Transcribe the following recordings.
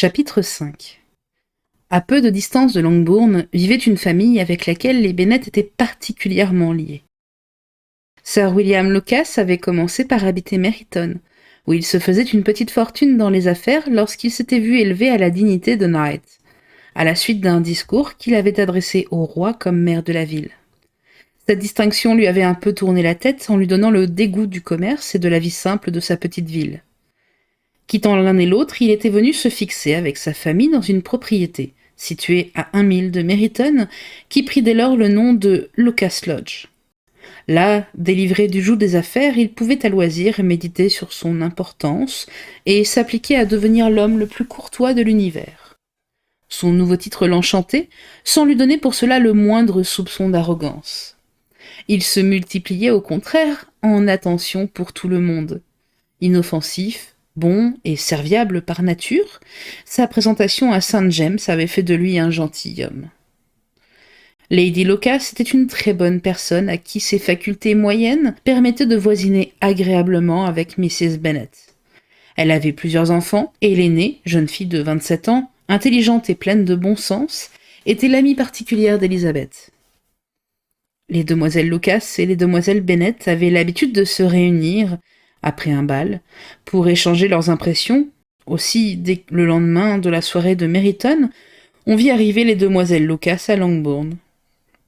Chapitre 5. À peu de distance de Longbourn vivait une famille avec laquelle les Bennet étaient particulièrement liés. Sir William Lucas avait commencé par habiter Meryton, où il se faisait une petite fortune dans les affaires lorsqu'il s'était vu élevé à la dignité de Knight, à la suite d'un discours qu'il avait adressé au roi comme maire de la ville. Cette distinction lui avait un peu tourné la tête en lui donnant le dégoût du commerce et de la vie simple de sa petite ville. Quittant l'un et l'autre, il était venu se fixer avec sa famille dans une propriété, située à 1 mile de Meryton, qui prit dès lors le nom de Lucas Lodge. Là, délivré du joug des affaires, il pouvait à loisir méditer sur son importance et s'appliquer à devenir l'homme le plus courtois de l'univers. Son nouveau titre l'enchantait, sans lui donner pour cela le moindre soupçon d'arrogance. Il se multipliait au contraire en attention pour tout le monde. Inoffensif, bon et serviable par nature, sa présentation à St. James avait fait de lui un gentilhomme. Lady Lucas était une très bonne personne à qui ses facultés moyennes permettaient de voisiner agréablement avec Mrs. Bennet. Elle avait plusieurs enfants, et l'aînée, jeune fille de 27 ans, intelligente et pleine de bon sens, était l'amie particulière d'Elizabeth. Les demoiselles Lucas et les demoiselles Bennet avaient l'habitude de se réunir, après un bal, pour échanger leurs impressions. Aussi, dès le lendemain de la soirée de Meryton, on vit arriver les demoiselles Lucas à Longbourn.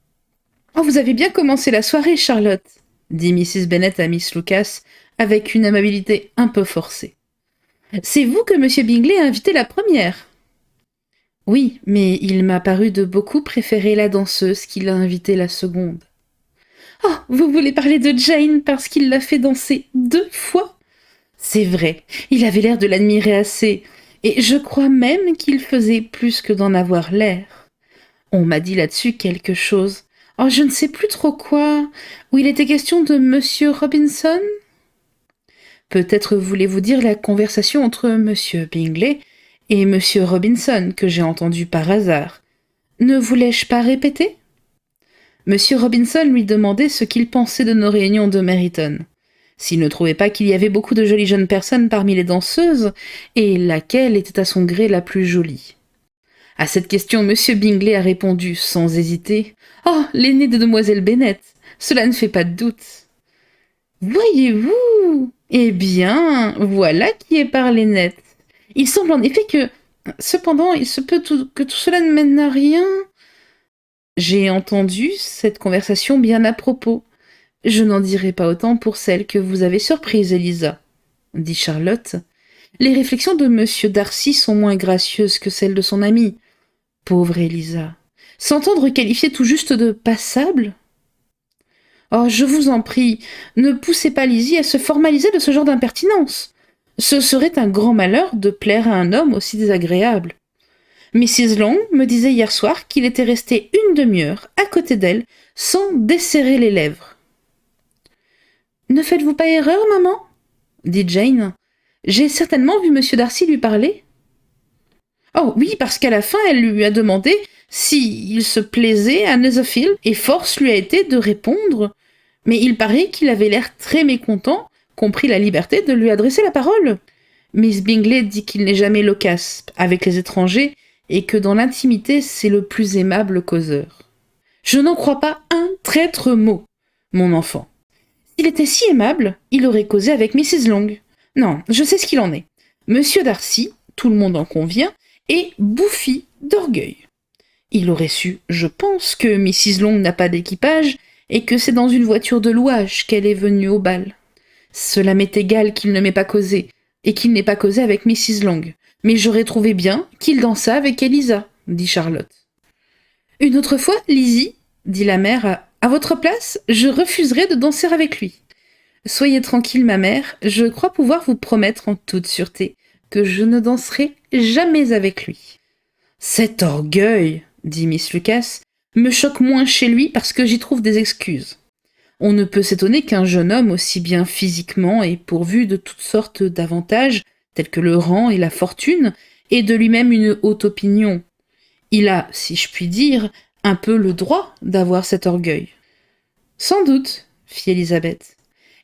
« Oh, vous avez bien commencé la soirée, Charlotte !» dit Mrs. Bennet à Miss Lucas, avec une amabilité un peu forcée. « C'est vous que M. Bingley a invité la première !»« Oui, mais il m'a paru de beaucoup préférer la danseuse qui l'a invité la seconde. »« Oh, vous voulez parler de Jane parce qu'il l'a fait danser 2 fois ?» C'est vrai, il avait l'air de l'admirer assez, et je crois même qu'il faisait plus que d'en avoir l'air. On m'a dit là-dessus quelque chose. Oh, je ne sais plus trop quoi. Où il était question de Monsieur Robinson ? Peut-être voulez-vous dire la conversation entre Monsieur Bingley et Monsieur Robinson que j'ai entendue par hasard. Ne vous l'ai-je pas répété ? Monsieur Robinson lui demandait ce qu'il pensait de nos réunions de Meryton. S'il ne trouvait pas qu'il y avait beaucoup de jolies jeunes personnes parmi les danseuses, et laquelle était à son gré la plus jolie. À cette question, Monsieur Bingley a répondu sans hésiter « Oh, l'aînée de demoiselle Bennet, cela ne fait pas de doute. »« Voyez-vous ? Eh bien, voilà qui est parlé net. Il semble en effet que... Cependant, il se peut que tout cela ne mène à rien. » J'ai entendu cette conversation bien à propos. Je n'en dirai pas autant pour celle que vous avez surprise, Elisa, dit Charlotte. Les réflexions de Monsieur Darcy sont moins gracieuses que celles de son amie. Pauvre Elisa. S'entendre qualifier tout juste de passable ? Oh, je vous en prie, ne poussez pas Lizzie à se formaliser de ce genre d'impertinence. Ce serait un grand malheur de plaire à un homme aussi désagréable. Mrs. Long me disait hier soir qu'il était resté 1 demi-heure à côté d'elle sans desserrer les lèvres. Ne faites-vous pas erreur, maman ? dit Jane. J'ai certainement vu M. Darcy lui parler. Oh oui, parce qu'à la fin, elle lui a demandé s'il se plaisait à Netherfield, et force lui a été de répondre. Mais il paraît qu'il avait l'air très mécontent qu'on prit la liberté de lui adresser la parole. Miss Bingley dit qu'il n'est jamais loquace avec les étrangers, et que dans l'intimité, c'est le plus aimable causeur. Je n'en crois pas un traître mot, mon enfant. S'il était si aimable, il aurait causé avec Mrs. Long. Non, je sais ce qu'il en est. Monsieur Darcy, tout le monde en convient, est bouffi d'orgueil. Il aurait su, je pense, que Mrs. Long n'a pas d'équipage et que c'est dans une voiture de louage qu'elle est venue au bal. Cela m'est égal qu'il ne m'ait pas causé, et qu'il n'ait pas causé avec Mrs. Long, mais j'aurais trouvé bien qu'il dansa avec Elisa, dit Charlotte. Une autre fois, Lizzie, dit la mère, à votre place, je refuserais de danser avec lui. Soyez tranquille, ma mère, je crois pouvoir vous promettre en toute sûreté que je ne danserai jamais avec lui. Cet orgueil, dit Miss Lucas, me choque moins chez lui parce que j'y trouve des excuses. On ne peut s'étonner qu'un jeune homme aussi bien physiquement et pourvu de toutes sortes d'avantages, tels que le rang et la fortune, ait de lui-même une haute opinion. Il a, si je puis dire, un peu le droit d'avoir cet orgueil. Sans doute, fit Elisabeth.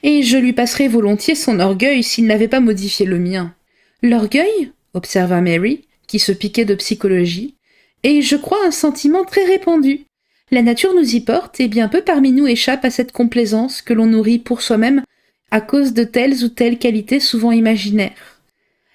Et je lui passerais volontiers son orgueil s'il n'avait pas modifié le mien. L'orgueil, observa Mary, qui se piquait de psychologie, et je crois un sentiment très répandu. La nature nous y porte, et bien peu parmi nous échappent à cette complaisance que l'on nourrit pour soi-même à cause de telles ou telles qualités souvent imaginaires.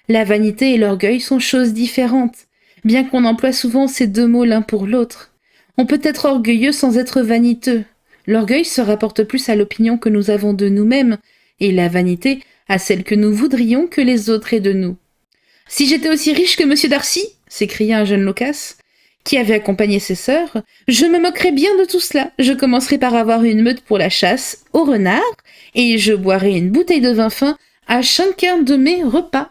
La vanité et l'orgueil sont choses différentes, bien qu'on emploie souvent ces deux mots l'un pour l'autre. On peut être orgueilleux sans être vaniteux. L'orgueil se rapporte plus à l'opinion que nous avons de nous-mêmes, et la vanité à celle que nous voudrions que les autres aient de nous. « Si j'étais aussi riche que monsieur Darcy !» s'écria un jeune loquace, qui avait accompagné ses sœurs, « je me moquerais bien de tout cela. Je commencerai par avoir une meute pour la chasse, au renard, et je boirai une bouteille de vin fin à chacun de mes repas. »